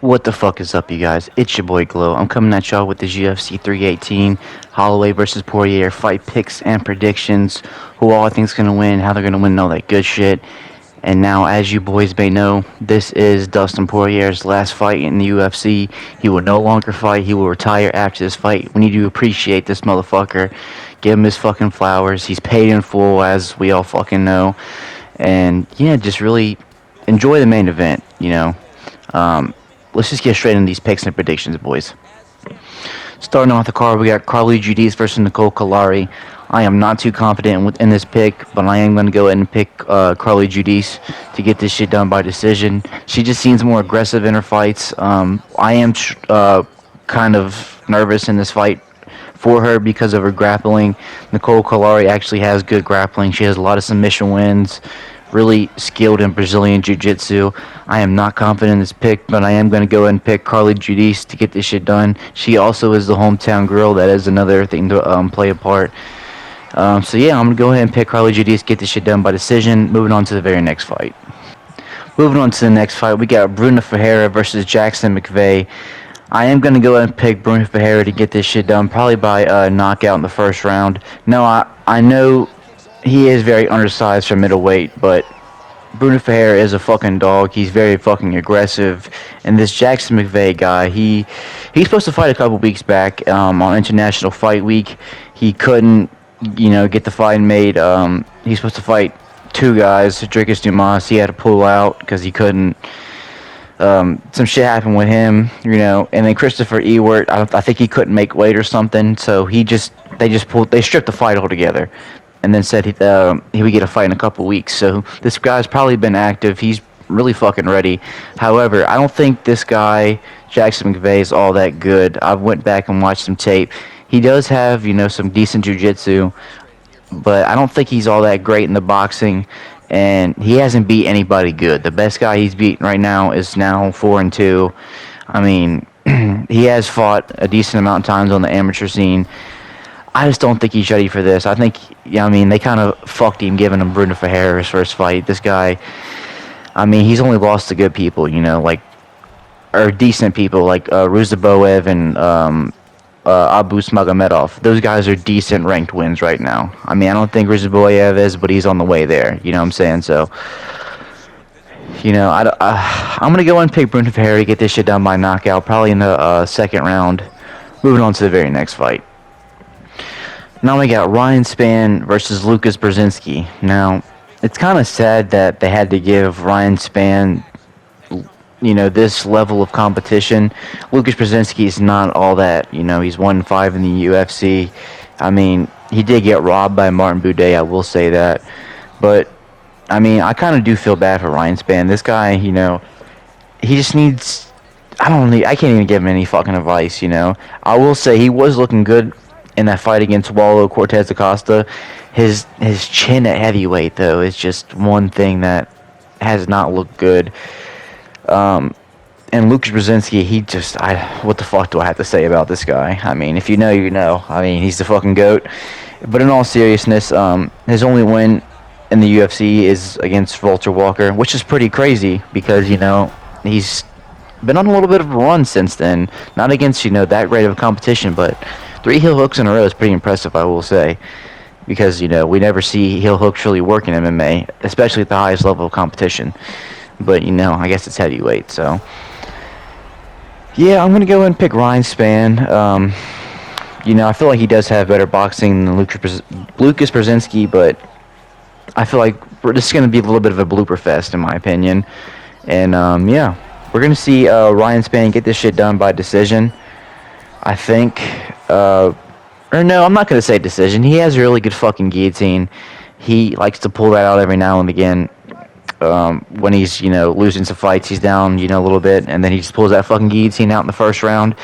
What the fuck is up, you guys? It's your boy Glow. I'm coming at y'all with the UFC 318 Holloway versus Poirier fight picks and predictions. Who all I think's gonna win, how they're gonna win, and all that good shit. And now, as you boys may know, this is Dustin Poirier's last fight in the UFC. He will no longer fight. He will retire after this fight. We need to appreciate this motherfucker. Give him his fucking flowers. He's paid in full, as we all fucking know. And yeah, just really enjoy the main event. Let's just get straight into these picks and predictions, boys. Starting off the card, we got Judis versus Kari. I am not too confident in this pick, but I am going to go ahead and pick Judis to get this shit done by decision. She just seems more aggressive in her fights. I am kind of nervous in this fight for her because of her grappling. Kari actually has good grappling. She has a lot of submission wins. Really skilled in Brazilian Jiu-Jitsu. I am not confident in this pick, but I am going to go ahead and pick Judis to get this shit done. She also is the hometown girl. That is another thing to play a part. So yeah, I'm going to go ahead and pick Judis, get this shit done by decision. Moving on to the very next fight. Moving on to the next fight, we got Bruno Ferrara versus Jackson McVey. I am going to go ahead and pick Bruno Ferrara to get this shit done, probably by knockout in the first round. No, I know he is very undersized for middleweight, but Bruno Ferrara is a fucking dog. He's very fucking aggressive. And this Jackson McVey guy, he's supposed to fight a couple weeks back on International Fight Week. He couldn't, get the fight made. He's supposed to fight two guys, Dricus Dumas. He had to pull out because he couldn't. Some shit happened with him, and then Christopher Ewert, I think he couldn't make weight or something, so they stripped the fight altogether. And then said he would get a fight in a couple weeks. So this guy's probably been active. He's really fucking ready. However, I don't think this guy, Jackson McVey, is all that good. I went back and watched some tape. He does have, some decent jiu-jitsu, but I don't think he's all that great in the boxing. And he hasn't beat anybody good. The best guy he's beaten right now is now 4-2. I mean, he has fought a decent amount of times on the amateur scene. I just don't think he's ready for this. I think, they kind of fucked him giving him Bruno Ferrara's first fight. This guy, he's only lost to good people, or decent people, like Ruziboev and Abu Smagomedov. Those guys are decent ranked wins right now. I don't think Ruziboev is, but he's on the way there. You know what I'm saying? So, I'm going to go and pick Bruno Ferrara to get this shit done by knockout, probably in the second round. Moving on to the very next fight. Now we got Ryan Spann versus Lucas Bzinski. Now, it's kind of sad that they had to give Ryan Spann, this level of competition. Lucas Bzinski is not all that. He's 1-5 in the UFC. He did get robbed by Martin Buday, I will say that. But, I kind of do feel bad for Ryan Spann. This guy, he just needs... I can't even give him any fucking advice, I will say he was looking good in that fight against Wallo Cortez Acosta. His chin at heavyweight, though, is just one thing that has not looked good. And Lucas Bzinski, what the fuck do I have to say about this guy? If you know, you know. He's the fucking GOAT. But in all seriousness, his only win in the UFC is against Walter Walker, which is pretty crazy because, he's been on a little bit of a run since then. Not against, that great of a competition, but 3 heel hooks in a row is pretty impressive, I will say. Because, we never see heel hooks really work in MMA, especially at the highest level of competition. But, I guess it's heavyweight, so. Yeah, I'm going to go ahead and pick Ryan Spann. I feel like he does have better boxing than Lucas Bzinski, but I feel like this is going to be a little bit of a blooper fest, in my opinion. And, yeah, we're going to see Ryan Spann get this shit done by decision. I think, or no, I'm not going to say decision. He has a really good fucking guillotine. He likes to pull that out every now and again. When he's, losing some fights, he's down, a little bit, and then he just pulls that fucking guillotine out in the first round.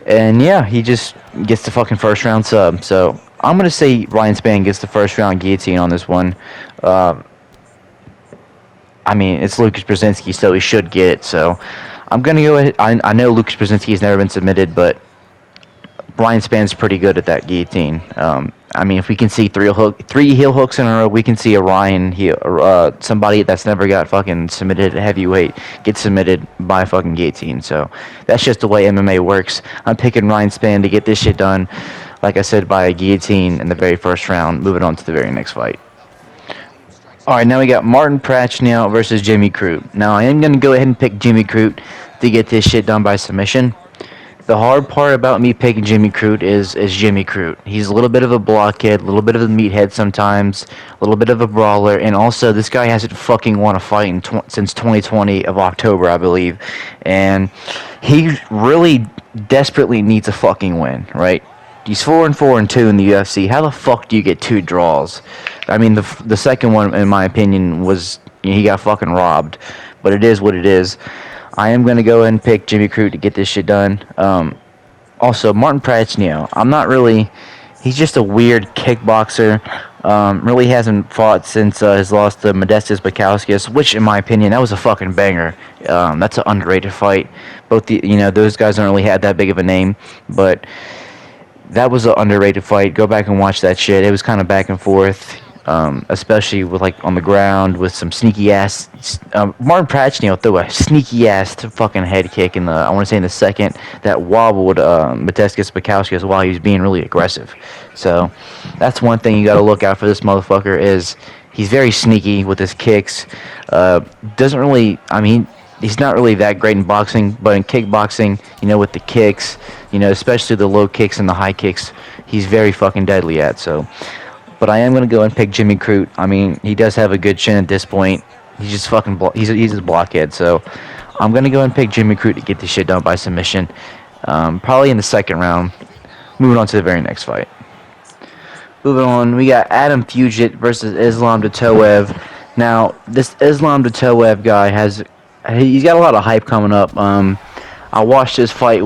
And yeah, he just gets the fucking first round sub. So I'm going to say Ryan Spann gets the first round guillotine on this one. It's Lucas Bzinski, so he should get it. So I'm going to go ahead. I know Lucas Bzinski has never been submitted, but Ryan Spann's pretty good at that guillotine. I mean, if we can see three heel hooks in a row, we can see a Ryan heel, somebody that's never got fucking submitted at heavyweight get submitted by a fucking guillotine. So that's just the way MMA works. I'm picking Ryan Spann to get this shit done, like I said, by a guillotine in the very first round. Moving on to the very next fight. All right, now we got Martin Prachnio versus Jimmy Croo. Now I am gonna go ahead and pick Jimmy Croo to get this shit done by submission. The hard part about me picking Jimmy Croo is Jimmy Croo. He's a little bit of a blockhead, a little bit of a meathead sometimes, a little bit of a brawler, and also this guy hasn't fucking won a fight since 2020 of October, I believe, and he really desperately needs a fucking win, right? He's 4-4-2 in the UFC. How the fuck do you get 2 draws? I mean, the second one, in my opinion, was he got fucking robbed, but it is what it is. I am going to go ahead and pick Jimmy Croo to get this shit done. Also, Martin Prachnio. I'm not really... He's just a weird kickboxer. Really hasn't fought since his loss to Modestas Bukauskas, which, in my opinion, that was a fucking banger. That's an underrated fight. Both those guys don't really have that big of a name, but that was an underrated fight. Go back and watch that shit. It was kind of back and forth. Especially with on the ground with some sneaky ass. Martin Prachnio threw a sneaky ass fucking head kick in I want to say in the second that wobbled Modestas Bukauskas while he was being really aggressive. So that's one thing you got to look out for this motherfucker is he's very sneaky with his kicks. Doesn't really. I mean, he's not really that great in boxing, but in kickboxing, with the kicks, especially the low kicks and the high kicks, he's very fucking deadly at. So. But I am going to go and pick Jimmy Croo. I mean, he does have a good chin at this point. He's just fucking... he's a blockhead. So, I'm going to go and pick Jimmy Croo to get this shit done by submission. Probably in the second round. Moving on to the very next fight. Moving on, we got Adam Fugit versus Islam Detov. Now, this Islam Detov guy he's got a lot of hype coming up. I watched his fight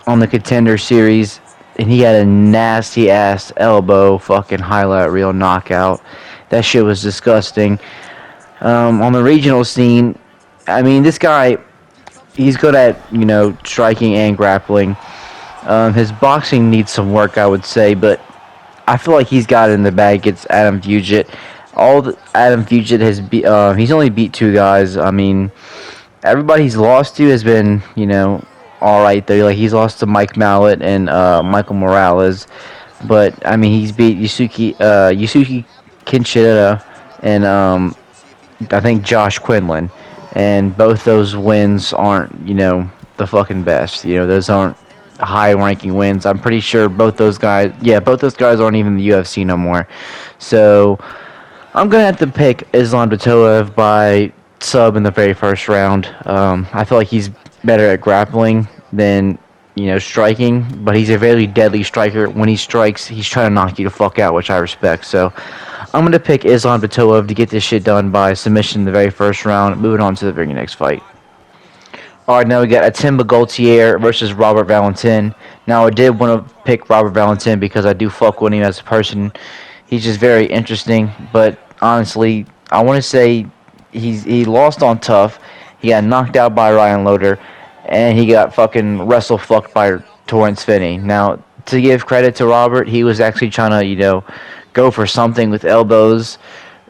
on the Contender Series, and he had a nasty ass elbow fucking highlight reel knockout. That shit was disgusting. On the regional scene, I mean, this guy, he's good at, striking and grappling. His boxing needs some work, I would say, but I feel like he's got it in the bag against Adam Fugit. Adam Fugit has he's only beat 2 guys. I mean, everybody he's lost to has been, all right there. Like he's lost to Mike Mallet and Michael Morales, but I mean he's beat Yusuke Kinshida and I think Josh Quinlan, and both those wins aren't the fucking best. Those aren't high-ranking wins. I'm pretty sure both those guys aren't even in the UFC no more. So I'm gonna have to pick Islam Detov by sub in the very first round. I feel like he's better at grappling than striking, but he's a very deadly striker. When he strikes, he's trying to knock you the fuck out, which I respect. So I'm gonna pick Islam Detov to get this shit done by submission in the very first round. Moving on to the very next fight. All right, now we got Atimba Goldier versus Robert Valentin. Now I did want to pick Robert Valentin because I do fuck with him as a person. He's just very interesting, but honestly, I want to say he lost on tough. He got knocked out by Ryan Loder, and he got fucking wrestle fucked by Torrence Finney. Now, to give credit to Robert, he was actually trying to, go for something with elbows,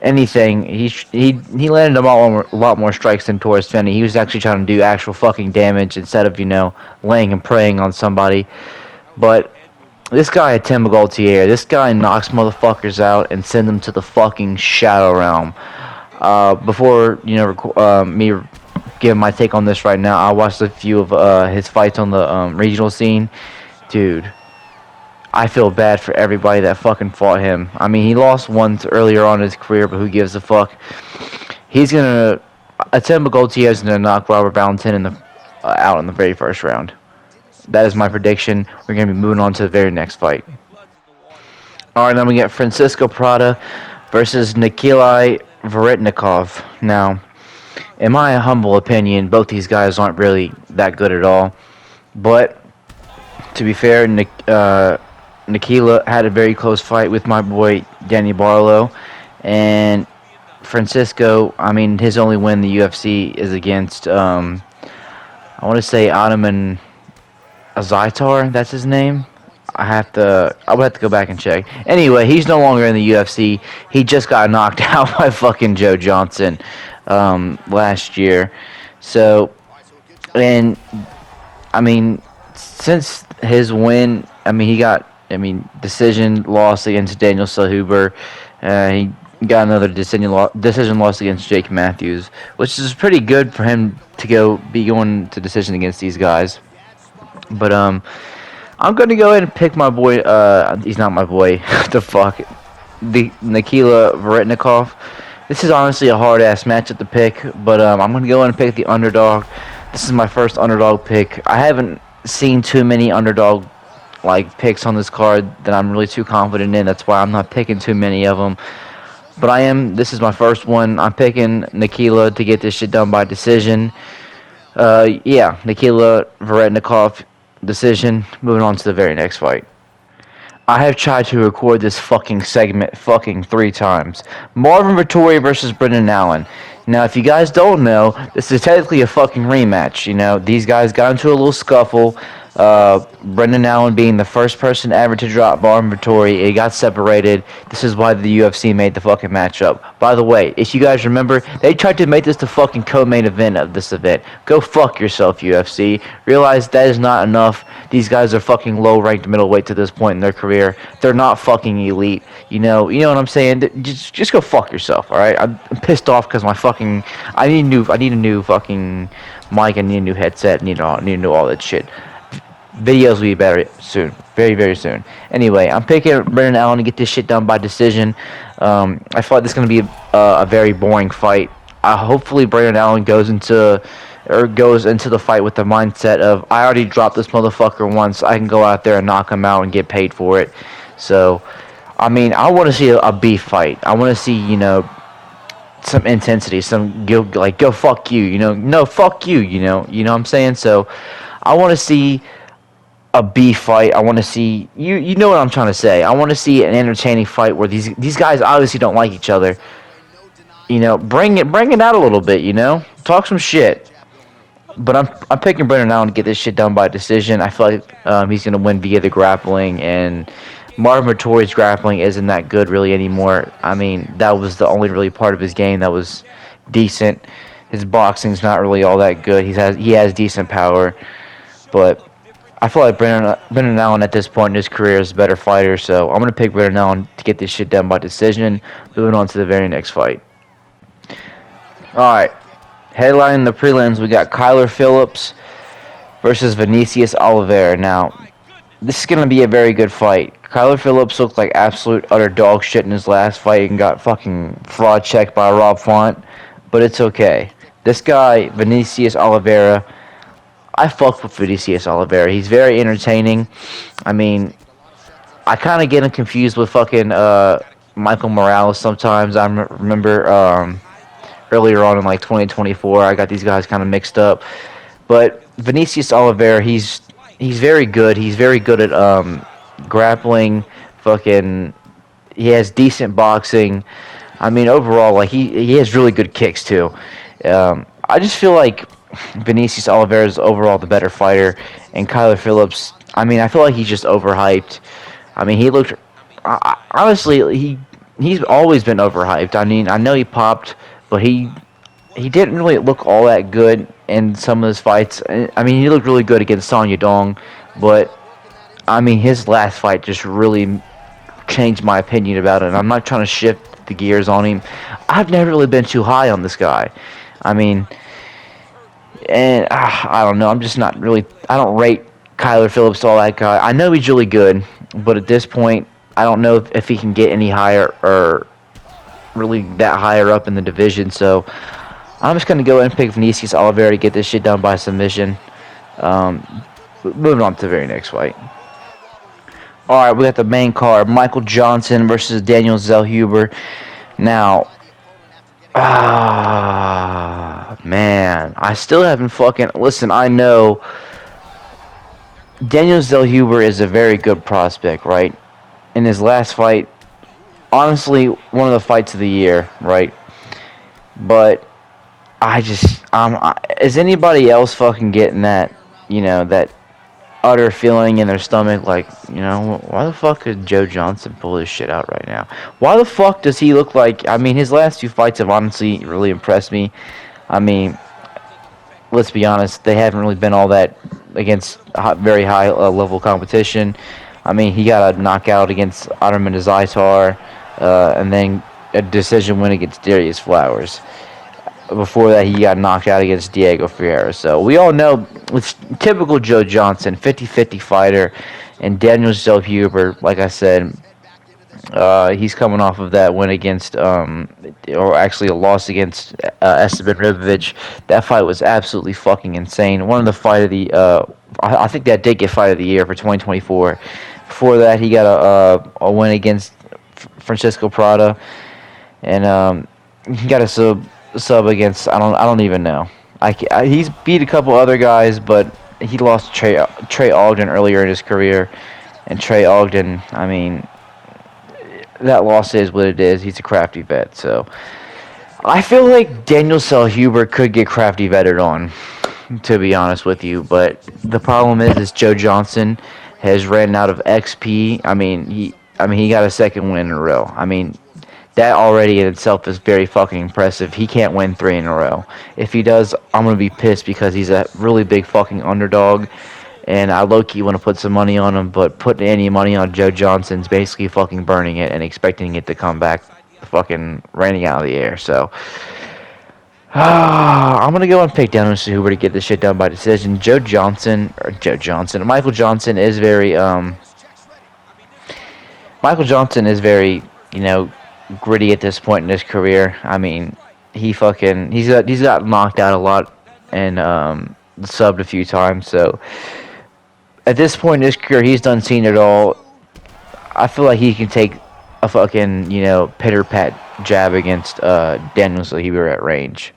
anything. He landed a lot more strikes than Torrence Finney. He was actually trying to do actual fucking damage instead of, laying and praying on somebody. But this guy, Atimba Goldier, this guy knocks motherfuckers out and sends them to the fucking shadow realm. Before, me give my take on this right now, I watched a few of his fights on the regional scene. Dude, I feel bad for everybody that fucking fought him. I mean, he lost once earlier on in his career, but who gives a fuck? Atimba Goldier is gonna knock Robert Valentin out in the very first round. That is my prediction. We're gonna be moving on to the very next fight. All right, then we get Francisco Prada versus Nikolai Veritnikov. Now, in my humble opinion, both these guys aren't really that good at all. But to be fair, Nikila had a very close fight with my boy Danny Barlow, and Francisco, I mean, his only win in the UFC is against I want to say Ottoman Azaitar. That's his name. I would have to go back and check. Anyway, he's no longer in the UFC. He just got knocked out by fucking Joe Johnson last year. So, and I mean, since his win, I mean, decision loss against Daniel Zel Huber. He got another decision loss against Jake Matthews, which is pretty good for him to be going to decision against these guys. But I'm going to go ahead and pick my boy. He's not my boy. The fuck, the Nikita Veritnikov. This is honestly a hard ass matchup to pick, but I'm going to go ahead and pick the underdog. This is my first underdog pick. I haven't seen too many underdog picks on this card that I'm really too confident in. That's why I'm not picking too many of them. But I am. This is my first one. I'm picking Nikita to get this shit done by decision. Yeah, Nikita Veritnikov decision. Moving on to the very next fight. I have tried to record this fucking segment 3 times. Marvin Vtori versus Brendan Allen. Now, if you guys don't know, this is technically a fucking rematch. You know, these guys got into a little scuffle. Brendan Allen being the first person ever to drop Marvin Vtori. It got separated. This is why the UFC made the fucking matchup. By the way, if you guys remember, they tried to make this the fucking co-main event of this event. Go fuck yourself, UFC. Realize that is not enough. These guys are fucking low-ranked middleweight to this point in their career. They're not fucking elite. You know what I'm saying? Just go fuck yourself, all right? I'm pissed off because I need a new fucking mic. I need a new headset. I need to know all that shit. Videos will be better soon. Very, very soon. Anyway, I'm picking Brendan Allen to get this shit done by decision. I feel like this is going to be a very boring fight. Hopefully Brendan Allen goes into the fight with the mindset of, I already dropped this motherfucker once. I can go out there and knock him out and get paid for it. So, I mean, I want to see a beef fight. I want to see, some intensity, go fuck you, no, fuck you, you know what I'm saying? So, I want to see a beef fight. I want to see you know what I'm trying to say. I want to see an entertaining fight where these guys obviously don't like each other. Bring it out a little bit. Talk some shit. But I'm picking Brendan Allen to get this shit done by decision. I feel like he's gonna win via the grappling, and Marvin Vittori's grappling isn't that good really anymore. I mean, that was the only really part of his game that was decent. His boxing's not really all that good. He has decent power, but I feel like Brendan Allen at this point in his career is a better fighter, so I'm going to pick Brendan Allen to get this shit done by decision. Moving on to the very next fight. Alright, headlining the prelims, we got Phillips versus Vinicius Oliveira. Now, this is going to be a very good fight. Phillips looked like absolute utter dog shit in his last fight and got fucking fraud checked by Rob Font, but it's okay. This guy, Vinicius Oliveira, I fuck with Vinicius Oliveira. He's very entertaining. I mean, I kind of get him confused with fucking Michael Morales sometimes. I remember earlier on in 2024, I got these guys kind of mixed up. But Vinicius Oliveira, he's very good. He's very good at grappling. He has decent boxing. I mean, overall, he has really good kicks too. I just feel like Vinicius Oliveira is overall the better fighter, and Phillips, I mean, I feel like he's just overhyped. I mean, he looked, honestly, he's always been overhyped. I mean, I know he popped, but he didn't really look all that good in some of his fights. I mean, he looked really good against Son Yadong, but, I mean, his last fight just really changed my opinion about it, and I'm not trying to shift the gears on him. I've never really been too high on this guy. I mean, and I don't know. I'm just not really. I don't rate Phillips all that guy. I know he's really good, but at this point, I don't know if he can get any higher or really that higher up in the division. So I'm just gonna go ahead and pick Vinicius Oliveira to get this shit done by submission. Moving on to the very next fight. All right, we got the main card: Michael Johnson versus Daniel Zel Huber. Now. Man, I still haven't listen, I know Daniel Zel Huber is a very good prospect, right? In his last fight, honestly, one of the fights of the year, right? But is anybody else fucking getting that, that utter feeling in their stomach, like, why the fuck could Joe Johnson pull this shit out right now? Why the fuck does he look like? I mean, his last 2 fights have honestly really impressed me. I mean, let's be honest, they haven't really been all that against very high level competition. I mean, he got a knockout against Otterman Zaitar, and then a decision win against Darius Flowers. Before that, he got knocked out against Diego Ferrara. So we all know it's typical Joe Johnson, 50-50 fighter, and Daniel Zel Huber, like I said, he's coming off of that win against, or actually a loss against Esteban Ribovic. That fight was absolutely fucking insane. One of the fight of the, I think that did get fight of the year for 2024. Before that, he got a win against Francisco Prada, and he got a sub against, I don't even know. He's beat a couple other guys, but he lost Trey Ogden earlier in his career, and Trey Ogden, I mean, that loss is what it is. He's a crafty vet, so I feel like Daniel Zel Huber could get crafty vetted on, to be honest with you. But the problem is Joe Johnson has ran out of XP. I mean, he got a second win in a row. I mean, that already in itself is very fucking impressive. He can't win 3 in a row. If he does, I'm gonna be pissed because he's a really big fucking underdog. And I low-key want to put some money on him, but putting any money on Joe Johnson's basically fucking burning it and expecting it to come back fucking raining out of the air. So, I'm going to go and pick Daniel Huber to get this shit done by decision. Michael Johnson is very, gritty at this point in his career. I mean, he's got knocked out a lot and, subbed a few times, so at this point in his career, he's done seen it all. I feel like he can take a fucking, pitter-pat jab against Daniel Zel Huber at range.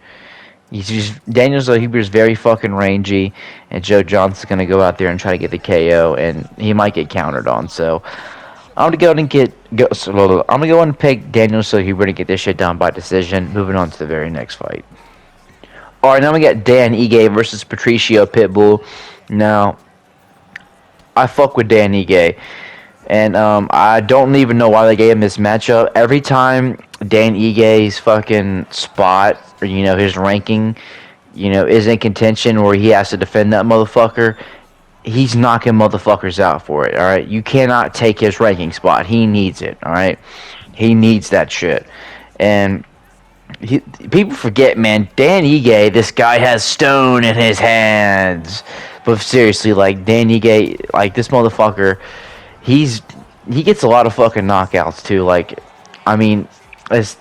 Daniel Zel Huber is very fucking rangy, and Joe Johnson's going to go out there and try to get the KO, and he might get countered on. So I'm going to go and pick Daniel Zel Huber to get this shit done by decision. Moving on to the very next fight. All right, now we got Dan Ige versus Patricio Pitbull. Now, I fuck with Dan Ige, and I don't even know why they gave him this matchup. Every time Dan Ige's fucking spot, or his ranking, is in contention, or he has to defend that motherfucker, he's knocking motherfuckers out for it. All right, you cannot take his ranking spot. He needs it. All right, he needs that shit, and people forget, man. Dan Ige, this guy has stone in his hands. But seriously, like, Dan Ige, like, this motherfucker, he gets a lot of fucking knockouts, too. Like, I mean,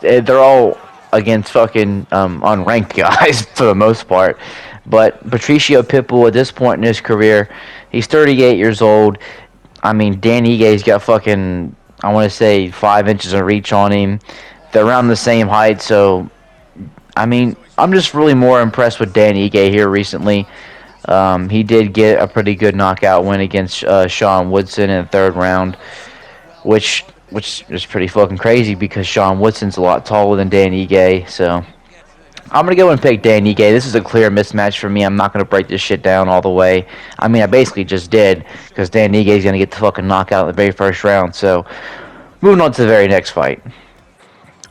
they're all against fucking unranked guys, for the most part. But Patricio Pitbull, at this point in his career, he's 38 years old. I mean, Dan Ige's got fucking, I want to say, 5 inches of reach on him. They're around the same height, so, I mean, I'm just really more impressed with Dan Ige here recently. He did get a pretty good knockout win against Sean Woodson in the 3rd round, which is pretty fucking crazy because Sean Woodson's a lot taller than Dan Ige. So I'm going to go and pick Dan Ige. This is a clear mismatch for me. I'm not going to break this shit down all the way. I mean, I basically just did because Dan Ige is going to get the fucking knockout in the very first round. So moving on to the very next fight.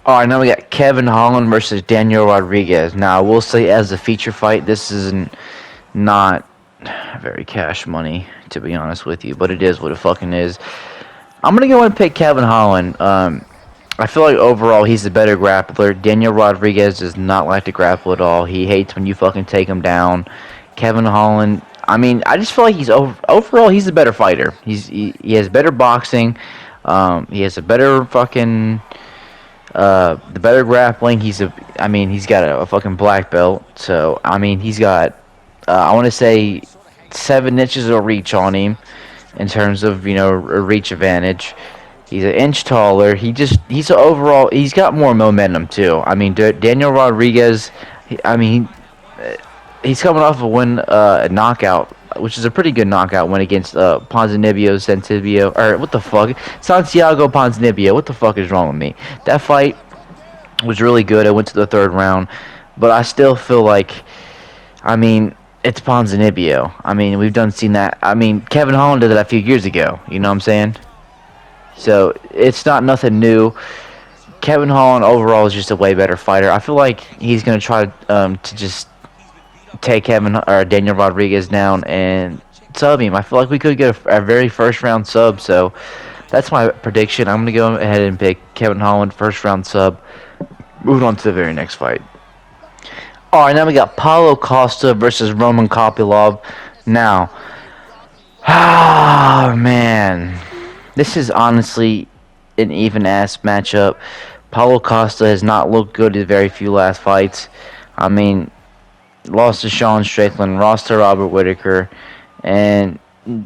All right, now we got Kevin Holland versus Daniel Rodriguez. Now, I will say as a feature fight, this isn't not very cash money, to be honest with you, but it is what it fucking is. I'm going to go and pick Kevin Holland. I feel like overall he's the better grappler. Daniel Rodriguez does not like to grapple at all. He hates when you fucking take him down. Kevin Holland, I mean, I just feel like he's overall he's a better fighter. He has better boxing. He has a better fucking the better grappling. He's got a fucking black belt. So I mean, he's got I want to say 7 inches of reach on him in terms of a reach advantage. He's an inch taller. He's got more momentum too. I mean, Daniel Rodriguez. He's coming off a knockout, which is a pretty good knockout win against Santiago Ponzinibbio. What the fuck is wrong with me? That fight was really good. I went to the 3rd round, but I still feel like, I mean, It's Ponzinibbio. I mean, we've seen that. I mean, Kevin Holland did that a few years ago. You know what I'm saying? So it's not nothing new. Kevin Holland overall is just a way better fighter. I feel like he's gonna try to just take Kevin or Daniel Rodriguez down and sub him. I feel like we could get a very first round sub. So that's my prediction. I'm gonna go ahead and pick Kevin Holland first round sub. Moving on to the very next fight. All right, now we got Paulo Costa versus Roman Kopilov. Now, oh man, this is honestly an even-ass matchup. Paulo Costa has not looked good in very few last fights. I mean, lost to Sean Strickland, lost to Robert Whittaker, and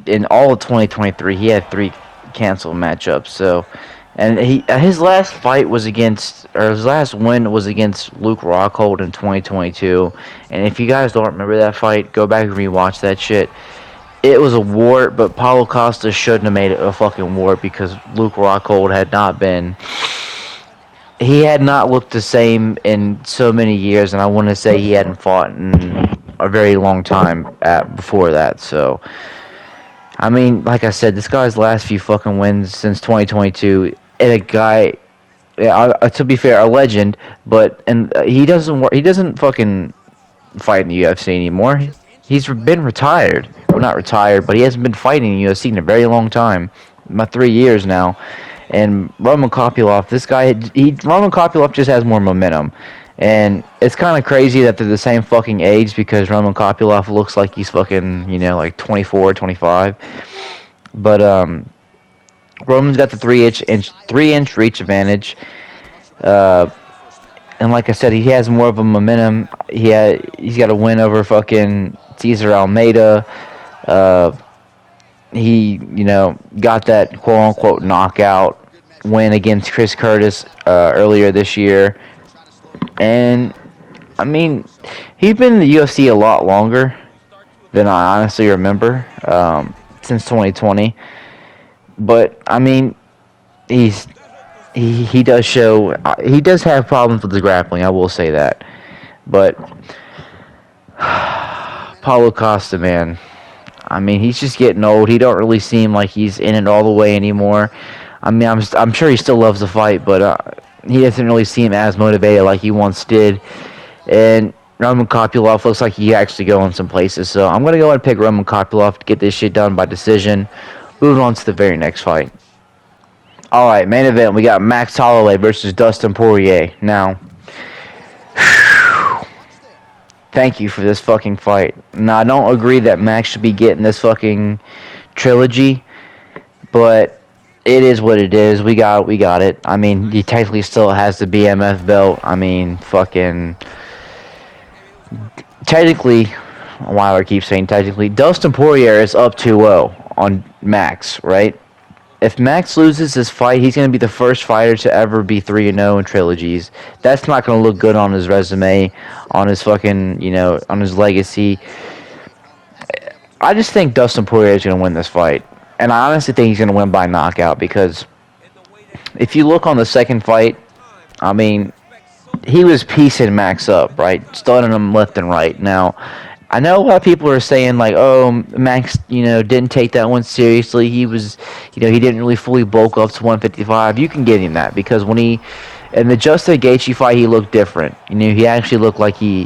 in all of 2023, he had 3 canceled matchups. So, and his last fight was his last win was against Luke Rockhold in 2022. And if you guys don't remember that fight, go back and rewatch that shit. It was a wart, but Paulo Costa shouldn't have made it a fucking wart because Luke Rockhold he had not looked the same in so many years, and I want to say he hadn't fought in a very long time before that. So, I mean, like I said, this guy's last few fucking wins since 2022, and a guy, to be fair, a legend, but he doesn't fucking fight in the UFC anymore. He's been retired. Well, not retired, but he hasn't been fighting in the UFC in a very long time, about 3 years now. And Roman Kopilov, Roman Kopilov just has more momentum. And it's kind of crazy that they're the same fucking age because Roman Kopilov looks like he's fucking, like 24, 25. But Roman's got the 3-inch reach advantage. And like I said, he has more of a momentum. He's got a win over fucking Cesar Almeida. He, got that quote-unquote knockout win against Chris Curtis earlier this year. And, I mean, he's been in the UFC a lot longer than I honestly remember, since 2020. But, I mean, he does he does have problems with the grappling, I will say that. But, Paulo Costa, man, I mean, he's just getting old. He don't really seem like he's in it all the way anymore. I mean, I'm sure he still loves the fight, but he doesn't really seem as motivated like he once did. And Roman Kopilov looks like he actually going some places. So I'm going to go and pick Roman Kopilov to get this shit done by decision. Moving on to the very next fight. All right, main event. We got Max Holloway versus Dustin Poirier. Now, thank you for this fucking fight. Now, I don't agree that Max should be getting this fucking trilogy, but it is what it is. We got it. I mean, he technically still has the BMF belt. I mean, fucking... Technically, why do I keep saying technically? Dustin Poirier is up 2-0 on Max, right? If Max loses this fight, he's going to be the first fighter to ever be 3-0 in trilogies. That's not going to look good on his resume, on his fucking, on his legacy. I just think Dustin Poirier is going to win this fight. And I honestly think he's going to win by knockout because if you look on the second fight, I mean, he was piecing Max up, right? Stunning him left and right. Now, I know a lot of people are saying, like, oh, Max, didn't take that one seriously. He was, he didn't really fully bulk up to 155. You can get him that because when in the Justin Gaethje fight, he looked different. He actually looked like he,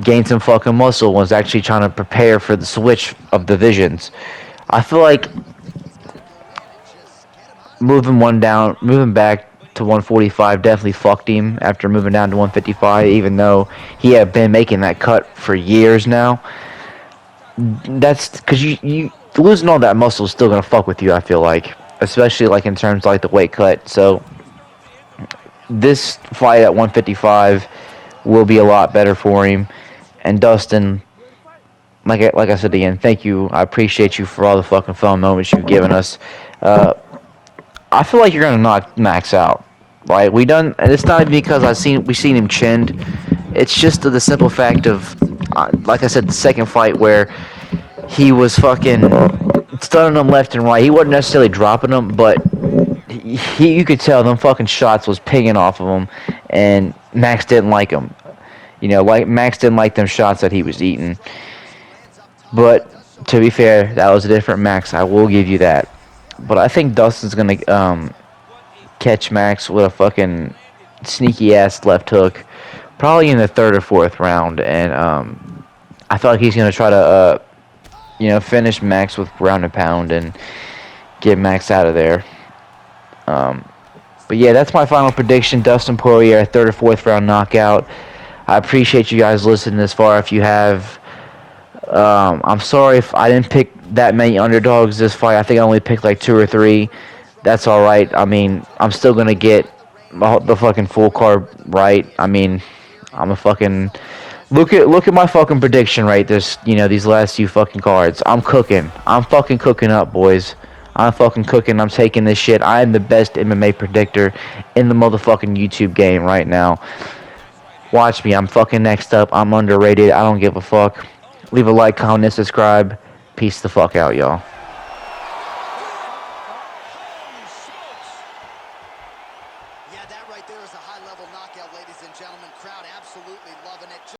gained some fucking muscle, was actually trying to prepare for the switch of divisions. I feel like moving back to 145 definitely fucked him after moving down to 155, even though he had been making that cut for years now. That's because you losing all that muscle is still gonna fuck with you, I feel like, especially like in terms of like the weight cut. So this fight at 155 will be a lot better for him. And Dustin, like I said again, thank you. I appreciate you for all the fucking fun moments you've given us. I feel like you're gonna knock Max out, right? And it's not because we've seen him chinned. It's just the simple fact of, like I said, the second fight where he was fucking stunning him left and right. He wasn't necessarily dropping them, but you could tell them fucking shots was pinging off of him, and Max didn't like him. Like Max didn't like them shots that he was eating. But to be fair, that was a different Max. I will give you that. But I think Dustin's gonna catch Max with a fucking sneaky ass left hook, probably in the third or fourth round, and I feel like he's gonna try to finish Max with ground and pound and get Max out of there. But yeah, that's my final prediction. Dustin Poirier, third or fourth round knockout. I appreciate you guys listening this far. If you have, I'm sorry if I didn't pick that many underdogs this fight. I think I only picked like 2 or 3. That's all right. I mean, I'm still gonna get the fucking full card right. I mean, I'm a fucking look at my fucking prediction rate. These last few fucking cards. I'm cooking. I'm fucking cooking up, boys. I'm fucking cooking. I'm taking this shit. I am the best MMA predictor in the motherfucking YouTube game right now. Watch me. I'm fucking next up. I'm underrated. I don't give a fuck. Leave a like, comment, and subscribe. Peace the fuck out, y'all.